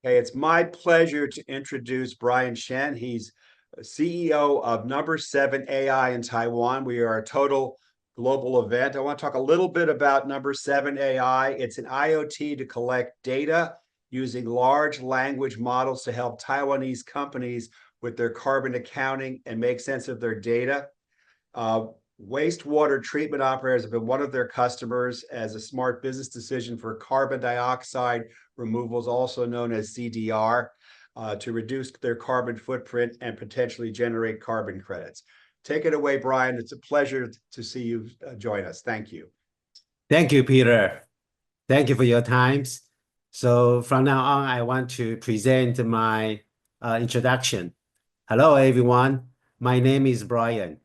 Hey, it's my pleasure to introduce Bryan Shen. He's CEO of Number 7 AI in Taiwan. We are a total global event. I want to talk a little bit about Number 7 AI. It's an IoT to collect data using large language models to help Taiwanese companies with their carbon accounting and make sense of their data. Wastewater treatment operators have been one of their customers as a smart business decision for carbon dioxide removals, also known as CDR, to reduce their carbon footprint and potentially generate carbon credits. Take it away, Bryan. It's a pleasure to see you join us. Thank you. Thank you, Peter. Thank you for your times. So from now on, I want to present my introduction. Hello, everyone. My name is Bryan,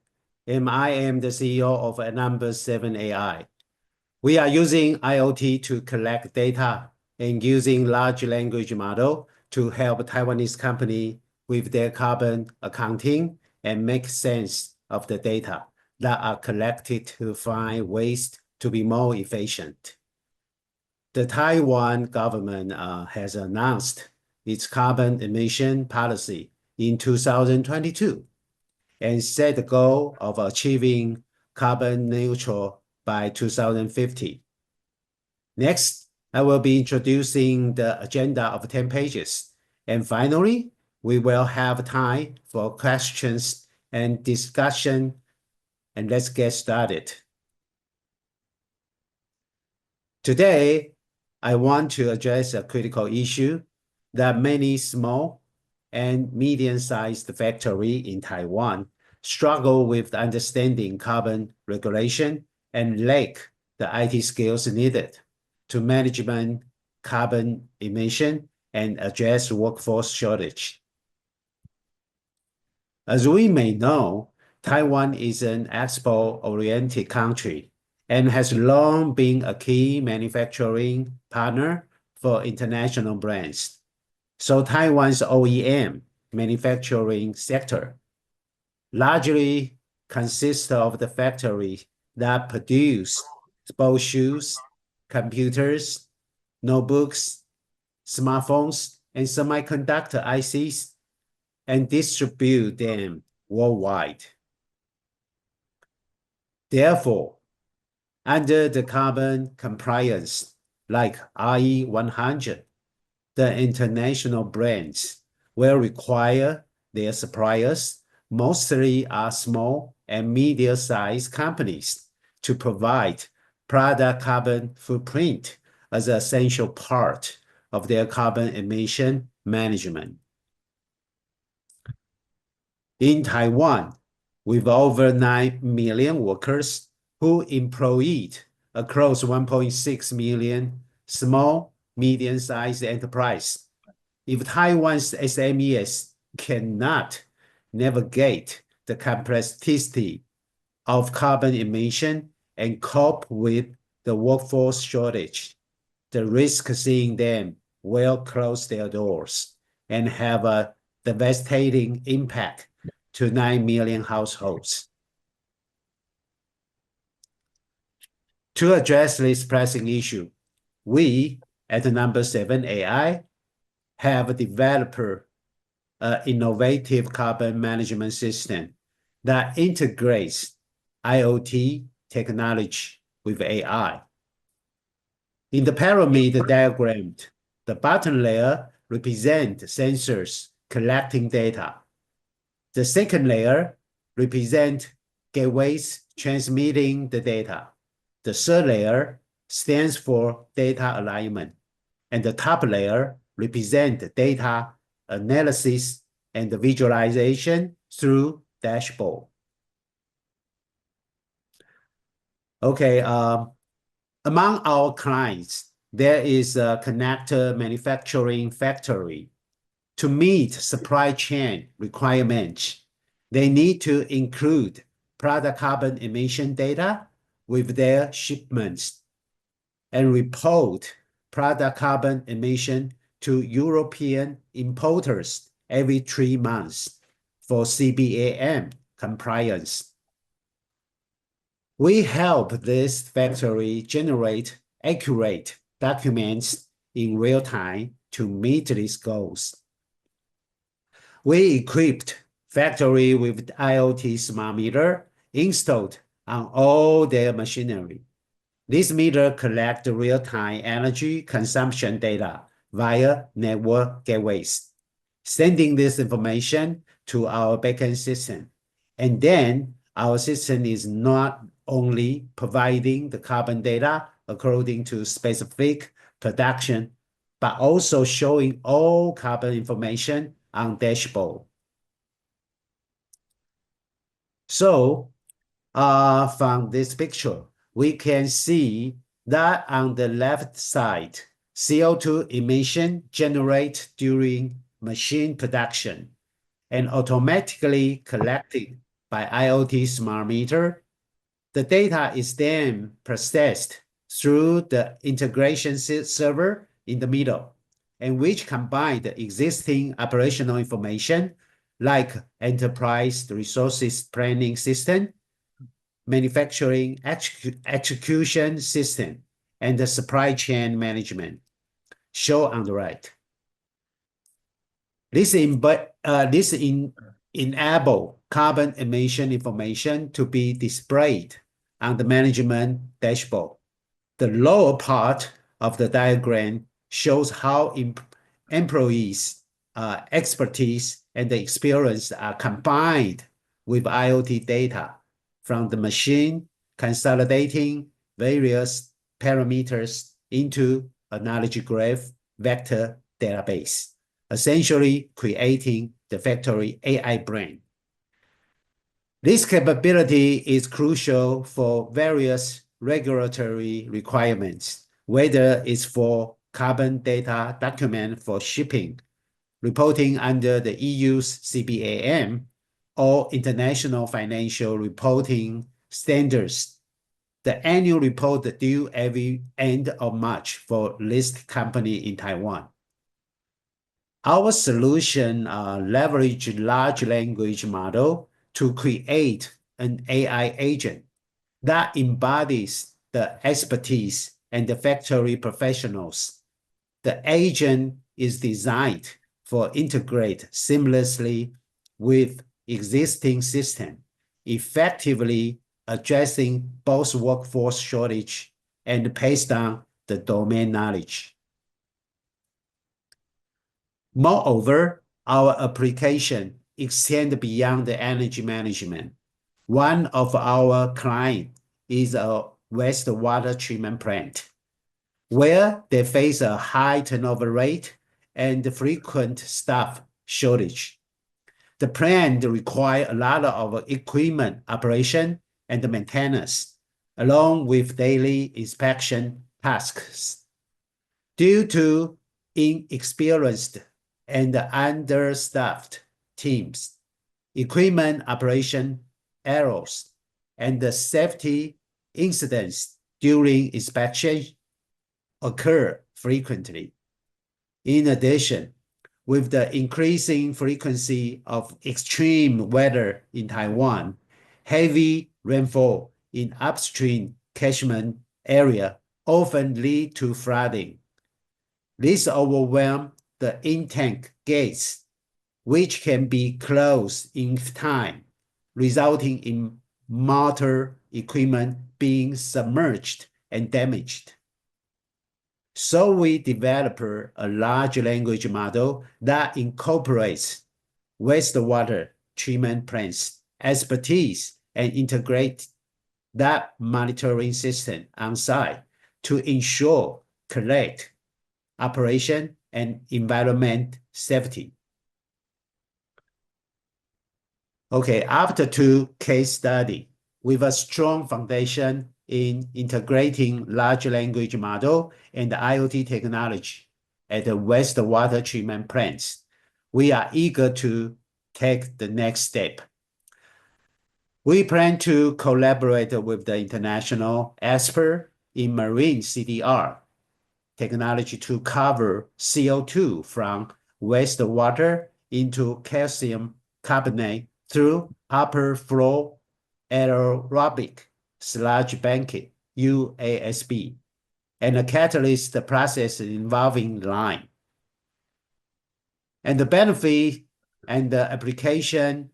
and I am the CEO of Number 7 AI. We are using IoT to collect data and using large language model to help Taiwanese company with their carbon accounting and make sense of the data that are collected to find ways to be more efficient. The Taiwan government has announced its carbon emission policy in 2022 and set the goal of achieving carbon neutral by 2050. Next, I will be introducing the agenda of 10 pages. And finally, we will have time for questions and discussion. And let's get started. Today, I want to address a critical issue that many small and medium-sized factories in Taiwan struggle with understanding carbon regulation and lack the IT skills needed to manage carbon emission and address workforce shortage. As we may know, Taiwan is an export-oriented country and has long been a key manufacturing partner for international brands. So Taiwan's OEM manufacturing sector largely consists of the factories that produce sports shoes, computers, notebooks, smartphones, and semiconductor ICs, and distribute them worldwide. Therefore, under the carbon compliance like RE100, the international brands will require their suppliers, mostly are small and medium-sized companies, to provide product carbon footprint as an essential part of their carbon emission management. In Taiwan, with over 9 million workers who employed across 1.6 million small, medium-sized enterprise, if Taiwan's SMEs cannot navigate the complexity of carbon emission and cope with the workforce shortage, the risk seeing them will close their doors and have a devastating impact to 9 million households. To address this pressing issue, we at Number 7 AI have developed an innovative carbon management system that integrates IoT technology with AI. In the pyramid diagram, the bottom layer represents sensors collecting data. The second layer represents gateways transmitting the data. The third layer stands for data alignment, and the top layer represents data analysis and visualization through dashboard. Okay, among our clients, there is a connector manufacturing factory. To meet supply chain requirements, they need to include product carbon emission data with their shipments and report product carbon emission to European importers every 3 months for CBAM compliance. We help this factory generate accurate documents in real time to meet these goals. We equipped factory with IoT smart meter installed on all their machinery. This meter collects real-time energy consumption data via network gateways, sending this information to our backend system. And then our system is not only providing the carbon data according to specific production, but also showing all carbon information on dashboard. So from this picture, we can see that on the left side, CO2 emission generated during machine production and automatically collected by IoT smart meter. The data is then processed through the integration server in the middle, and which combine the existing operational information like enterprise resources planning system, manufacturing execution system, and the supply chain management, shown on the right. This enable carbon emission information to be displayed on the management dashboard. The lower part of the diagram shows how employees' expertise and the experience are combined with IoT data from the machine, consolidating various parameters into a knowledge graph vector database, essentially creating the factory AI brain. This capability is crucial for various regulatory requirements, whether it's for carbon data document for shipping, reporting under the EU's CBAM, or international financial reporting standards. The annual report due every end of March for listed company in Taiwan. Our solution leverage large language model to create an AI agent that embodies the expertise and the factory professionals. The agent is designed for integrate seamlessly with existing system, effectively addressing both workforce shortage and based on the domain knowledge. Moreover, our application extends beyond the energy management. One of our clients is a wastewater treatment plant, where they face a high turnover rate and frequent staff shortage. The plant requires a lot of equipment operation and maintenance, along with daily inspection tasks. Due to inexperienced and understaffed teams, equipment operation errors, and the safety incidents during inspection occur frequently. In addition, with the increasing frequency of extreme weather in Taiwan, heavy rainfall in upstream catchment area often lead to flooding. This overwhelms the in-tank gates, which can be closed in time, resulting in motor equipment being submerged and damaged. So we developed a large language model that incorporates wastewater treatment plants expertise and integrate that monitoring system on site to ensure correct operation and environment safety. Okay, after 2 case studies with a strong foundation in integrating large language model and IoT technology at the wastewater treatment plants, we are eager to take the next step. We plan to collaborate with the international expert in marine CDR technology to cover CO2 from wastewater into calcium carbonate through upper flow aerobic sludge banking, UASB, and a catalyst process involving lime. And the benefit and the application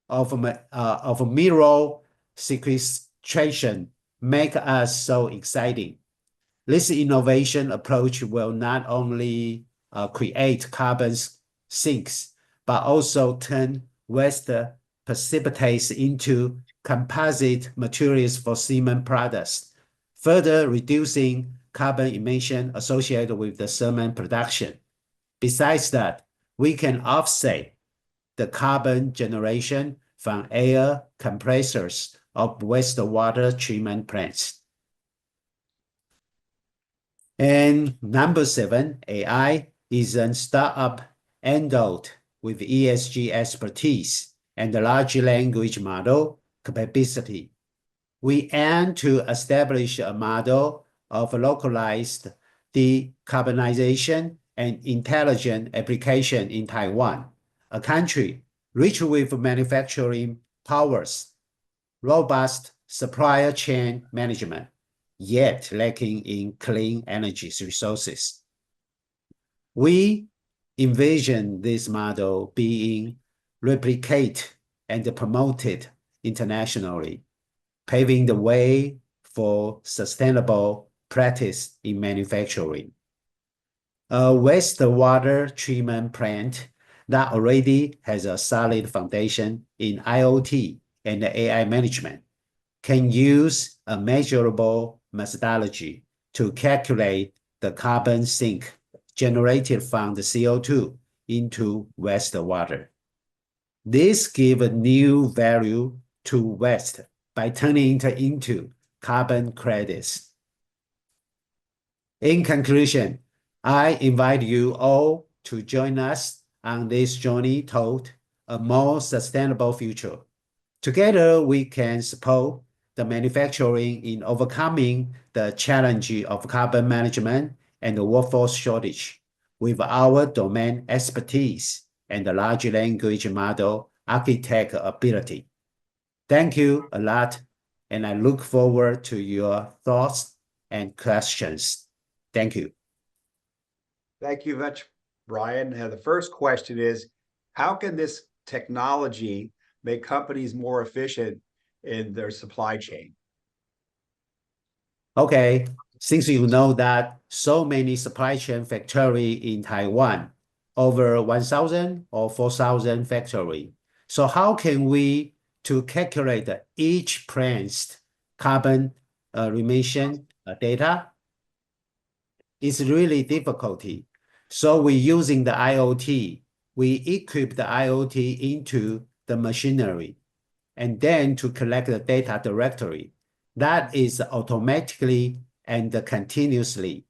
of mineral sequestration make us so exciting. This innovation approach will not only create carbon sinks, but also turn waste precipitates into composite materials for cement products, further reducing carbon emission associated with the cement production. Besides that, we can offset the carbon generation from air compressors of wastewater treatment plants. And number 7, AI is a startup endowed with ESG expertise and large language model capacity. We aim to establish a model of localized decarbonization and intelligent application in Taiwan, a country rich with manufacturing powers, robust supply chain management, yet lacking in clean energy resources. We envision this model being replicated and promoted internationally, paving the way for sustainable practice in manufacturing. A wastewater treatment plant that already has a solid foundation in IoT and AI management can use a measurable methodology to calculate the carbon sink generated from the CO2 into wastewater. This gives a new value to waste by turning it into carbon credits. In conclusion, I invite you all to join us on this journey toward a more sustainable future. Together, we can support the manufacturing in overcoming the challenge of carbon management and the workforce shortage with our domain expertise and the large language model architect ability. Thank you a lot, and I look forward to your thoughts and questions. Thank you. Thank you much, Bryan. The first question is, how can this technology make companies more efficient in their supply chain? Okay, since you know that so many supply chain factory in Taiwan, over 1,000 or 4,000 factory. So how can we to calculate each plant's carbon emission data? It's really difficulty. So we're using the IoT. We equip the IoT into the machinery and then to collect the data directly. That is automatically and continuously.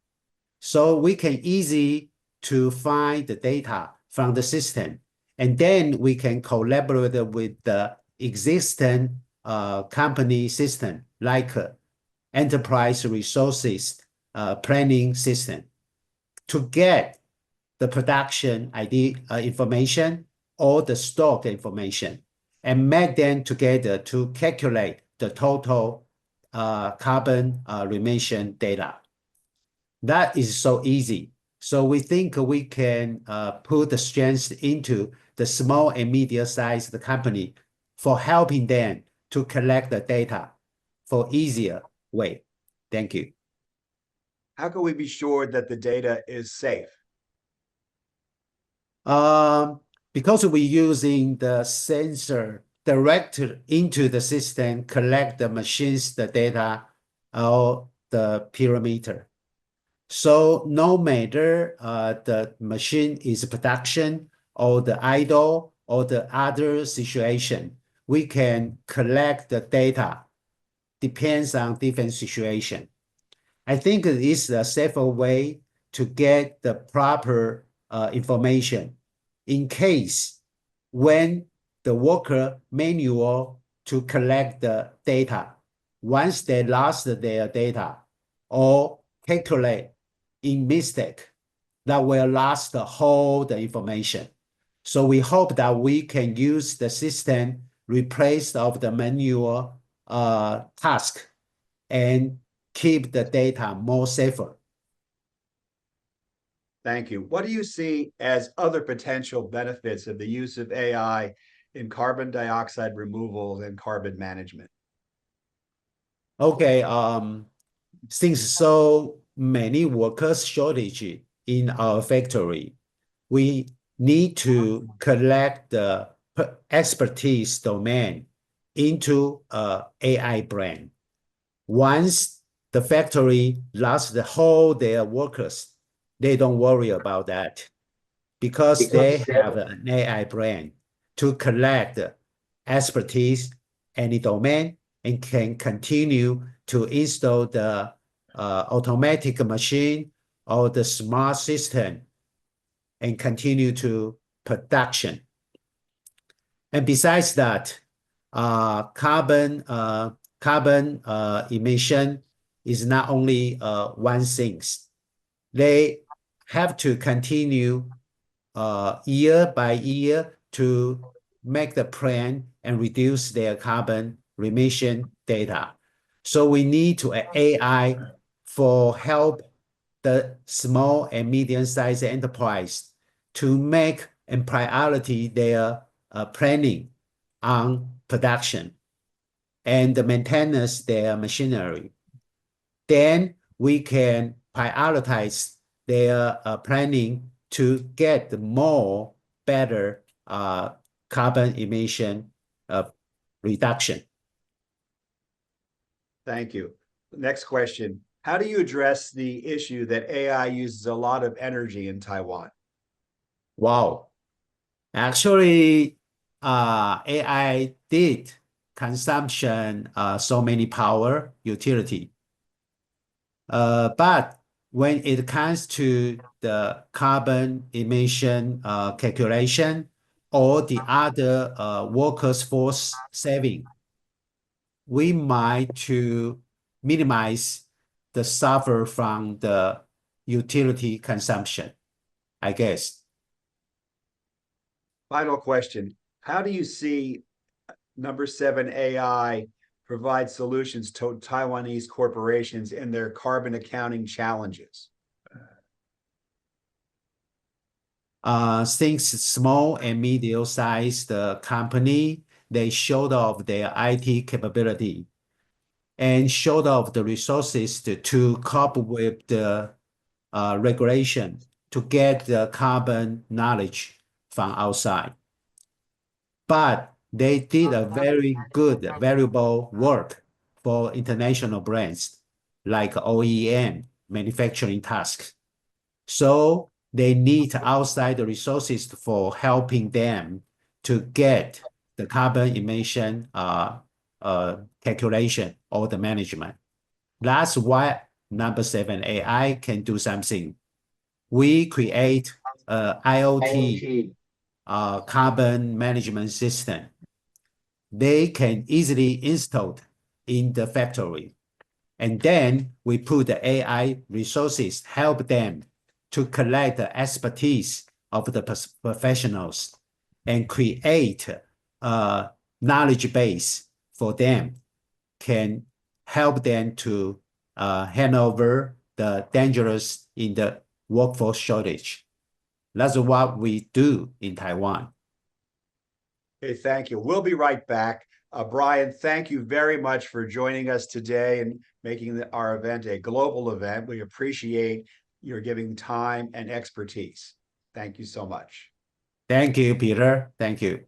So we can easy to find the data from the system. And then we can collaborate with the existing company system like enterprise resources planning system to get the production ID information or the stock information and match them together to calculate the total carbon emission data. That is so easy. So we think we can put the strength into the small and medium-sized company for helping them to collect the data for easier way. Thank you. How can we be sure that the data is safe? Because we're using the sensor direct into the system, collect the machines, the data, or the parameter. So no matter the machine is production or the idle or the other situation, we can collect the data. Depends on different situation. I think it is a safer way to get the proper information in case when the worker manual to collect the data, once they lost their data or calculate in mistake, that will last the whole the information. So we hope that we can use the system replace of the manual task and keep the data more safer. Thank you. What do you see as other potential benefits of the use of AI in carbon dioxide removal and carbon management? Okay, since so many workers shortage in our factory, we need to collect the expertise domain into a AI brain. Once the factory lost the whole their workers, they don't worry about that because they have an AI brain to collect expertise any domain and can continue to install the automatic machine or the smart system and continue to production. And besides that, carbon emission is not only one thing. They have to continue year by year to make the plan and reduce their carbon emission data. So we need to AI for help the small and medium-sized enterprise to make and priority their planning on production and the maintenance their machinery. Then we can prioritize their planning to get more better carbon emission reduction. Thank you. Next question. How do you address the issue that AI uses a lot of energy in Taiwan? Wow. Actually, AI did consumption so many power utility. But when it comes to the carbon emission calculation or the other workers force saving, we might to minimize the suffer from the utility consumption, I guess. Final question. How do you see number 7 AI provide solutions to Taiwanese corporations in their carbon accounting challenges? Since small and medium-sized company, they showed off their IT capability and showed off the resources to cope with the regulation to get the carbon knowledge from outside. But they did a very good, valuable work for international brands like OEM manufacturing tasks. So they need outside resources for helping them to get the carbon emission calculation or the management. That's why number 7 AI can do something. We create a IoT carbon management system. They can easily install in the factory. And then we put the AI resources, help them to collect the expertise of the professionals and create a knowledge base for them, can help them to hand over the dangerous in the workforce shortage. That's what we do in Taiwan. Okay, thank you. We'll be right back. Bryan, thank you very much for joining us today and making our event a global event. We appreciate your giving time and expertise. Thank you so much. Thank you, Peter. Thank you.